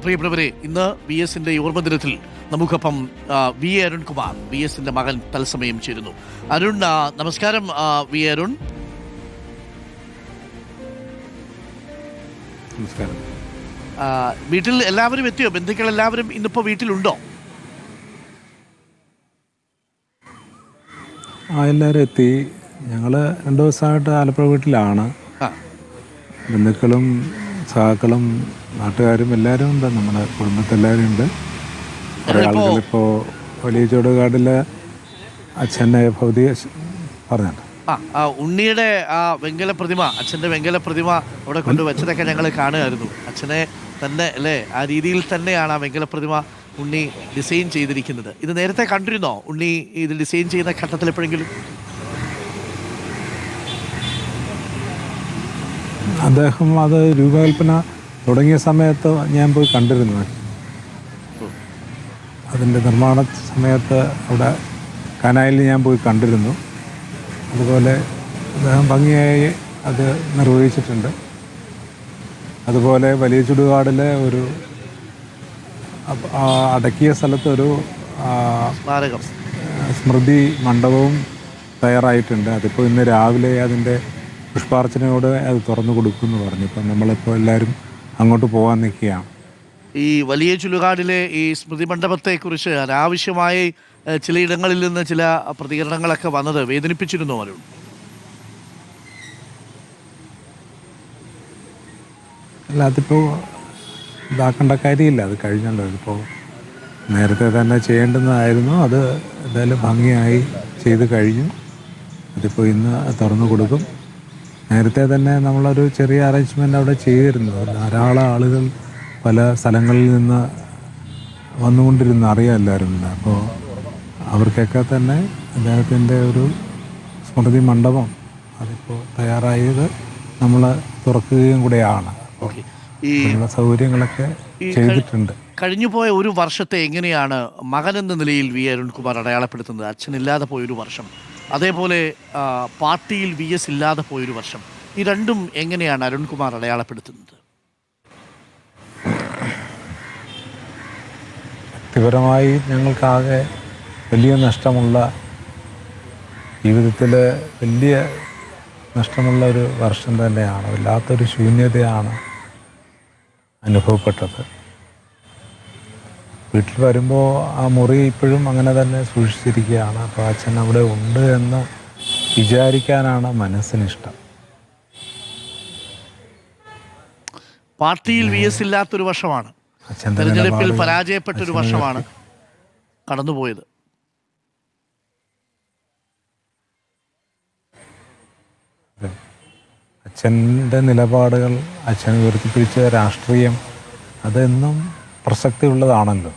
പ്രിയപ്പെട്ടവരെ, ഇന്ന് വി എസിന്റെ ഓർമ്മദിനത്തിൽ നമുക്കൊപ്പം വി എ അരുൺകുമാർ, വി എസിന്റെ മകൻ തത്സമയം ചേരുന്നു. അരുൺ, നമസ്കാരം. വി എ അരുൺ, നമസ്കാരം. വീട്ടിൽ എല്ലാവരും എത്തിയോ? ബന്ധുക്കൾ എല്ലാവരും ഇന്നിപ്പോ വീട്ടിലുണ്ടോ? എല്ലാവരും എത്തി. ഞങ്ങൾ 2 ദിവസമായിട്ട് ആലപ്പുഴ വീട്ടിലാണ്. ബന്ധുക്കളും സഹാക്കളും നാട്ടുകാരും എല്ലാവരും ഉണ്ട്. നമ്മുടെ കുടുംബത്തെല്ലാവരും ഉണ്ട്. കുറേ ആളുകളിപ്പോൾ വലിയ ചുടുകാടിലെ അച്ഛൻ്റെ ഭൗതിക പറഞ്ഞിട്ടുണ്ട്. ഉണ്ണിയുടെ ആ വെങ്കല പ്രതിമ, അച്ഛൻ്റെ വെങ്കല പ്രതിമ അവിടെ കൊണ്ടുവച്ചതൊക്കെ ഞങ്ങൾ കാണുമായിരുന്നു. അച്ഛനെ തന്നെ അല്ലേ, ആ രീതിയിൽ തന്നെയാണ് ആ വെങ്കല പ്രതിമ ഉണ്ണി ഡിസൈൻ ചെയ്തിരിക്കുന്നത്. ഇത് നേരത്തെ കണ്ടിരുന്നോ ഉണ്ണി ഇത് ഡിസൈൻ ചെയ്യുന്ന ഘട്ടത്തിൽ എപ്പോഴെങ്കിലും? അദ്ദേഹം അത് രൂപകൽപ്പന തുടങ്ങിയ സമയത്ത് ഞാൻ പോയി കണ്ടിരുന്നു. അതിൻ്റെ നിർമ്മാണ സമയത്ത് അവിടെ കനായിൽ ഞാൻ പോയി കണ്ടിരുന്നു. അതുപോലെ അദ്ദേഹം ഭംഗിയായി അത് നിർവഹിച്ചിട്ടുണ്ട്. അതുപോലെ വലിയ ചുടുകാടിലെ ഒരു അടക്കിയ സ്ഥലത്ത് ഒരു സ്മൃതി മണ്ഡപവും തയ്യാറായിട്ടുണ്ട്. അതിപ്പോൾ ഇന്ന് രാവിലെ അതിൻ്റെ പുഷ്പാർച്ചനയോട് അത് തുറന്നു കൊടുക്കുമെന്ന് പറഞ്ഞു. ഇപ്പം നമ്മളിപ്പോൾ എല്ലാവരും അങ്ങോട്ട് പോകാൻ നിൽക്കുകയാണ്. ഈ വലിയ ചുടുകാടിലെ ഈ സ്മൃതി മണ്ഡപത്തെക്കുറിച്ച് അനാവശ്യമായി ചിലയിടങ്ങളിൽ നിന്ന് ചില പ്രതികരണങ്ങളൊക്കെ വന്നത് വേദനിപ്പിച്ചിരുന്നു അരുൺ? അല്ല, അതിപ്പോൾ ഇതാക്കേണ്ട കാര്യമില്ല, അത് കഴിഞ്ഞല്ലോ. ഇതിപ്പോൾ നേരത്തെ തന്നെ ചെയ്യേണ്ടുന്നതായിരുന്നു. അത് എന്തായാലും ഭംഗിയായി ചെയ്ത് കഴിഞ്ഞു. അതിപ്പോൾ ഇന്ന് തുറന്നു കൊടുക്കും. നേരത്തെ തന്നെ നമ്മളൊരു ചെറിയ അറേഞ്ച്മെൻ്റ് അവിടെ ചെയ്തിരുന്നു. ധാരാളം ആളുകൾ പല സ്ഥലങ്ങളിൽ നിന്ന് വന്നുകൊണ്ടിരുന്നു, അറിയാം എല്ലാവരും. അപ്പോൾ അവർക്കൊക്കെ തന്നെ അദ്ദേഹത്തിൻ്റെ ഒരു സ്മൃതി മണ്ഡപം അതിപ്പോൾ തയ്യാറായത് നമ്മൾ തുറക്കുകയും കൂടെയാണ്. അപ്പോൾ അതിനുള്ള സൗകര്യങ്ങളൊക്കെ ചെയ്തിട്ടുണ്ട്. കഴിഞ്ഞുപോയ ഒരു വർഷത്തെ എങ്ങനെയാണ് മകൻ എന്ന നിലയിൽ വി അരുൺകുമാർ അടയാളപ്പെടുത്തുന്നത്? അച്ഛനില്ലാതെ പോയൊരു വർഷം, അതേപോലെ പാർട്ടിയിൽ വി എസ് ഇല്ലാതെ പോയൊരു വർഷം, ഈ രണ്ടും എങ്ങനെയാണ് അരുൺകുമാർ അടയാളപ്പെടുത്തുന്നത്? വ്യക്തിപരമായി ഞങ്ങൾക്കാകെ വലിയ നഷ്ടമുള്ള, ജീവിതത്തിൽ വലിയ നഷ്ടമുള്ള ഒരു വർഷം തന്നെയാണ്. വല്ലാത്തൊരു ശൂന്യതയാണ് അനുഭവപ്പെട്ടത്. വീട്ടിൽ വരുമ്പോൾ ആ മുറി ഇപ്പോഴും അങ്ങനെ തന്നെ സൂക്ഷിച്ചിരിക്കുകയാണ്. അപ്പോൾ അച്ഛൻ അവിടെ ഉണ്ട് എന്ന് വിചാരിക്കാനാണ് മനസ്സിനിഷ്ടം. പാർട്ടിയിൽ വി എസ് ഇല്ലാത്തൊരു വർഷമാണ്, തെരഞ്ഞെടുപ്പിൽ പരാജയപ്പെട്ടൊരു വർഷമാണ് കടന്നുപോയത്. അച്ഛൻ്റെ നിലപാടുകൾ, അച്ഛൻ ഉയർത്തിപ്പിടിച്ച രാഷ്ട്രീയം അതെന്നും പ്രസക്തിയുള്ളതാണല്ലോ.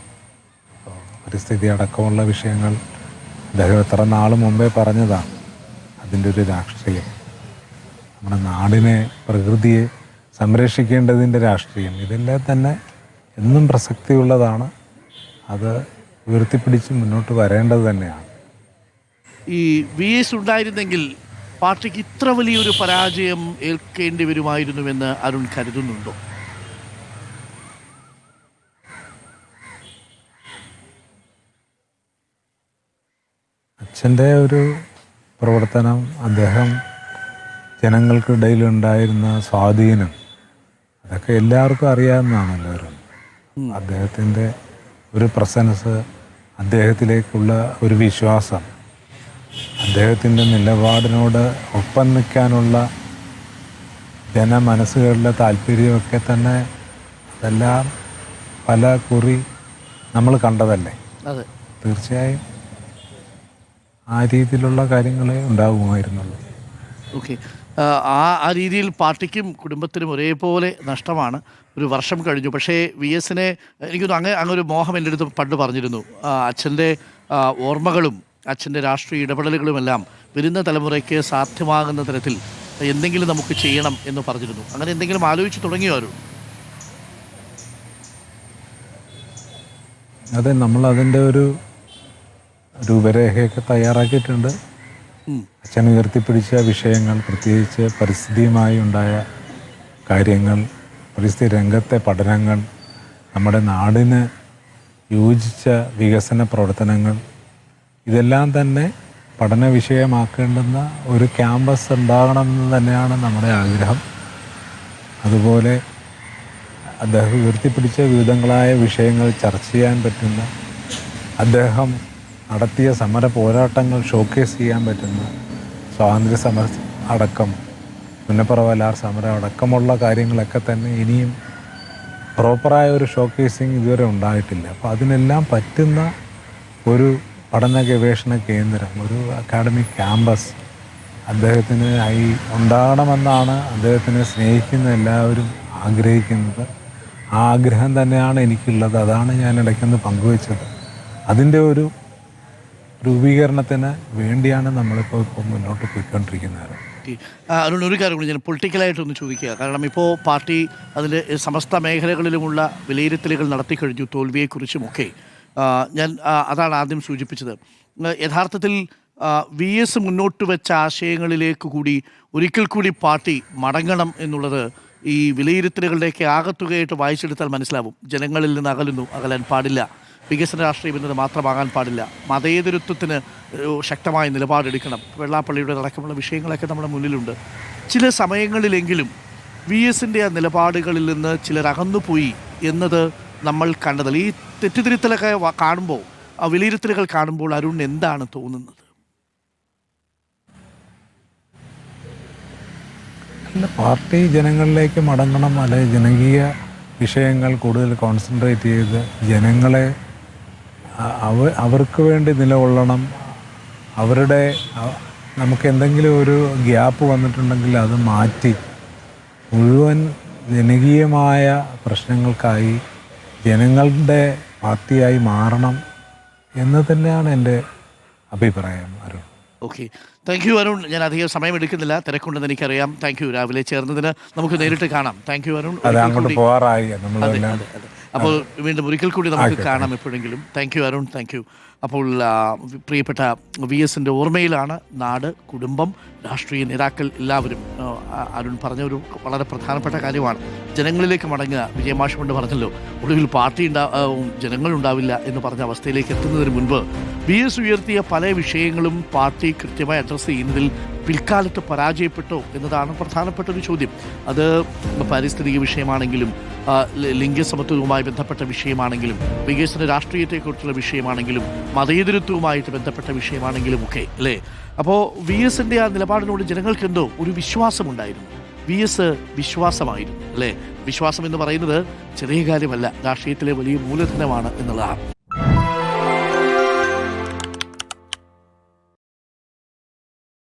പരിസ്ഥിതി അടക്കമുള്ള വിഷയങ്ങൾ അദ്ദേഹം എത്ര നാൾ മുമ്പേ പറഞ്ഞതാണ്. അതിൻ്റെ ഒരു രാഷ്ട്രീയം, നമ്മുടെ നാടിനെ, പ്രകൃതിയെ സംരക്ഷിക്കേണ്ടതിൻ്റെ രാഷ്ട്രീയം, ഇതെല്ലാം തന്നെ എന്നും പ്രസക്തിയുള്ളതാണ്. അത് ഉയർത്തിപ്പിടിച്ച് മുന്നോട്ട് വരേണ്ടത് തന്നെയാണ്. ഈ വി എസ് ഉണ്ടായിരുന്നെങ്കിൽ പാർട്ടിക്ക് ഇത്ര വലിയൊരു പരാജയം ഏൽക്കേണ്ടി വരുമായിരുന്നുവെന്ന് അരുൺ കരുതുന്നുണ്ടോ? അച്ഛൻ്റെ ഒരു പ്രവർത്തനം, അദ്ദേഹം ജനങ്ങൾക്കിടയിലുണ്ടായിരുന്ന സ്വാധീനം, അതൊക്കെ എല്ലാവർക്കും അറിയാവുന്നതാണല്ലോ. അദ്ദേഹത്തിൻ്റെ ഒരു പ്രസൻസ്, അദ്ദേഹത്തിലേക്കുള്ള ഒരു വിശ്വാസം, അദ്ദേഹത്തിൻ്റെ നിലപാടിനോട് ഒപ്പം നിൽക്കാനുള്ള ജനമനസ്സുകളിലെ താല്പര്യമൊക്കെ തന്നെ അതെല്ലാം പല കുറി നമ്മൾ കണ്ടതല്ലേ. തീർച്ചയായും ആ രീതിയിലുള്ള കാര്യങ്ങളെ ഉണ്ടാകുമായിരുന്നുള്ളൂ. ഓക്കെ, ആ രീതിയിൽ പാർട്ടിക്കും കുടുംബത്തിനും ഒരേപോലെ നഷ്ടമാണ്. ഒരു വർഷം കഴിഞ്ഞു. പക്ഷേ വി എസിനെ എനിക്കൊന്ന് അങ്ങൊരു മോഹം എൻ്റെ അടുത്ത് പണ്ട് പറഞ്ഞിരുന്നു. അച്ഛൻ്റെ ഓർമ്മകളും അച്ഛൻ്റെ രാഷ്ട്രീയ ഇടപെടലുകളുമെല്ലാം വരുന്ന തലമുറയ്ക്ക് സാധ്യമാകുന്ന തരത്തിൽ എന്തെങ്കിലും നമുക്ക് ചെയ്യണം എന്ന് പറഞ്ഞിരുന്നു. അങ്ങനെ എന്തെങ്കിലും ആലോചിച്ച് തുടങ്ങിയോ അരുൺ? അതെ, നമ്മളതിൻ്റെ ഒരു രൂപരേഖയൊക്കെ തയ്യാറാക്കിയിട്ടുണ്ട്. അച്ഛൻ ഉയർത്തിപ്പിടിച്ച വിഷയങ്ങൾ, പ്രത്യേകിച്ച് പരിസ്ഥിതിയുമായി ഉണ്ടായ കാര്യങ്ങൾ, പരിസ്ഥിതി രംഗത്തെ പഠനങ്ങൾ, നമ്മുടെ നാടിന് യോജിച്ച വികസന പ്രവർത്തനങ്ങൾ ഇതെല്ലാം തന്നെ പഠന വിഷയമാക്കേണ്ടുന്ന ഒരു ക്യാമ്പസ് ഉണ്ടാകണമെന്ന് തന്നെയാണ് നമ്മുടെ ആഗ്രഹം. അതുപോലെ അദ്ദേഹം ഉയർത്തിപ്പിടിച്ച വിവിധങ്ങളായ വിഷയങ്ങൾ ചർച്ച ചെയ്യാൻ പറ്റുന്ന, അദ്ദേഹം നടത്തിയ സമര പോരാട്ടങ്ങൾ ഷോക്കേസ് ചെയ്യാൻ പറ്റുന്ന, സ്വാതന്ത്ര്യ സമരം അടക്കം, പുന്നപ്ര വയലാർ സമരം അടക്കമുള്ള കാര്യങ്ങളൊക്കെ തന്നെ ഇനിയും പ്രോപ്പറായ ഒരു ഷോക്കേസിങ് ഇതുവരെ ഉണ്ടായിട്ടില്ല. അപ്പോൾ അതിനെല്ലാം പറ്റുന്ന ഒരു പഠന ഗവേഷണ കേന്ദ്രം, ഒരു അക്കാഡമിക് ക്യാമ്പസ് അദ്ദേഹത്തിന് ഉണ്ടാകണമെന്നാണ് അദ്ദേഹത്തിനെ സ്നേഹിക്കുന്ന എല്ലാവരും ആഗ്രഹിക്കുന്നത്. ആ ആഗ്രഹം തന്നെയാണ് എനിക്കുള്ളത്. അതാണ് ഞാൻ ഇടയ്ക്കൊന്ന് പങ്കുവച്ചത്. അതിൻ്റെ ഒരു രൂപീകരണത്തിന് വേണ്ടിയാണ് നമ്മളിപ്പോൾ മുന്നോട്ട് പോയിക്കൊണ്ടിരിക്കുന്നത്. അരുൺ, ഒരു കാര്യം കൂടി ഞാൻ പൊളിറ്റിക്കലായിട്ടൊന്ന് ചോദിക്കുക. കാരണം ഇപ്പോൾ പാർട്ടി അതിൻ്റെ സമസ്ത മേഖലകളിലുമുള്ള വിലയിരുത്തലുകൾ നടത്തിക്കഴിഞ്ഞു, തോൽവിയെക്കുറിച്ചുമൊക്കെ. ഞാൻ അതാണ് ആദ്യം സൂചിപ്പിച്ചത്. യഥാർത്ഥത്തിൽ VS മുന്നോട്ട് വെച്ച ആശയങ്ങളിലേക്ക് കൂടി ഒരിക്കൽ കൂടി പാർട്ടി മടങ്ങണം എന്നുള്ളത് ഈ വിലയിരുത്തലുകളുടെയൊക്കെ ആകത്തുകയായിട്ട് വായിച്ചെടുത്താൽ മനസ്സിലാവും. ജനങ്ങളിൽ നിന്ന് അകലാൻ പാടില്ല, വികസന രാഷ്ട്രീയം എന്നത് മാത്രമാകാൻ പാടില്ല, മതേതരത്വത്തിന് ശക്തമായ നിലപാടെടുക്കണം, വെള്ളാപ്പള്ളിയുടെ അടക്കമുള്ള വിഷയങ്ങളൊക്കെ നമ്മുടെ മുന്നിലുണ്ട്. ചില സമയങ്ങളിലെങ്കിലും VSൻ്റെ ആ നിലപാടുകളിൽ നിന്ന് ചിലർ അകന്നുപോയി എന്നത് നമ്മൾ കണ്ടതല്ല. ഈ തെറ്റിദ്ധരുത്തലൊക്കെ കാണുമ്പോൾ, ആ വിലയിരുത്തലുകൾ കാണുമ്പോൾ അരുൺ എന്താണ് തോന്നുന്നത്? അല്ല, പാർട്ടി ജനങ്ങളിലേക്ക് മടങ്ങണം, അല്ലെങ്കിൽ ജനകീയ വിഷയങ്ങൾ കൂടുതൽ കോൺസെൻട്രേറ്റ് ചെയ്ത് ജനങ്ങളെ അവർക്ക് വേണ്ടി നിലകൊള്ളണം. നമുക്ക് എന്തെങ്കിലും ഒരു ഗ്യാപ്പ് വന്നിട്ടുണ്ടെങ്കിൽ അത് മാറ്റി മുഴുവൻ ജനകീയമായ പ്രശ്നങ്ങൾക്കായി ജനങ്ങളുടെ പാർട്ടിയായി മാറണം എന്ന് തന്നെയാണ് എൻ്റെ അഭിപ്രായം. Arun, okay, thank you Arun. ഞാൻ അധികം സമയമെടുക്കുന്നില്ല, തിരക്കുണ്ടെന്ന് എനിക്കറിയാം. താങ്ക് യു, രാവിലെ ചേർന്നതിന്. നമുക്ക് നേരിട്ട് കാണാം. Thank you Arun. അത് അങ്ങോട്ട് പോകാറായി നമ്മളെല്ലാം. അപ്പോൾ വീണ്ടും ഒരിക്കൽ കൂടി നമുക്ക് കാണാം എപ്പോഴെങ്കിലും. Thank you Arun, thank you. അപ്പോൾ പ്രിയപ്പെട്ട VSൻ്റെ ഓർമ്മയിലാണ് നാട്, കുടുംബം, രാഷ്ട്രീയ നേതാക്കൾ എല്ലാവരും. അരുൺ പറഞ്ഞ ഒരു വളരെ പ്രധാനപ്പെട്ട കാര്യമാണ്, ജനങ്ങളിലേക്ക് മടങ്ങുക. വിജയമാഷ് കൊണ്ട് പറഞ്ഞല്ലോ, ഒടുവിൽ പാർട്ടി ജനങ്ങളുണ്ടാവില്ല എന്ന് പറഞ്ഞ അവസ്ഥയിലേക്ക് എത്തുന്നതിന് മുൻപ് VS ഉയർത്തിയ പല വിഷയങ്ങളും പാർട്ടി കൃത്യമായി അഡ്രസ്സ് ചെയ്യുന്നതിൽ പിൽക്കാലത്ത് പരാജയപ്പെട്ടോ എന്നതാണ് പ്രധാനപ്പെട്ട ഒരു ചോദ്യം. അത് പാരിസ്ഥിതിക വിഷയമാണെങ്കിലും, ലിംഗസമത്വവുമായി ബന്ധപ്പെട്ട വിഷയമാണെങ്കിലും, വികസന രാഷ്ട്രീയത്തെക്കുറിച്ചുള്ള വിഷയമാണെങ്കിലും, മതേതരത്വവുമായിട്ട് ബന്ധപ്പെട്ട വിഷയമാണെങ്കിലും ഒക്കെ, അല്ലേ? അപ്പോൾ VSൻ്റെ ആ നിലപാടിനോട് ജനങ്ങൾക്ക് എന്തോ ഒരു വിശ്വാസമുണ്ടായിരുന്നു. VS വിശ്വാസമായിരുന്നു, അല്ലേ? വിശ്വാസം എന്ന് പറയുന്നത് ചെറിയ കാര്യമല്ല, രാഷ്ട്രീയത്തിലെ വലിയ മൂലധനമാണ് എന്നുള്ളതാണ്.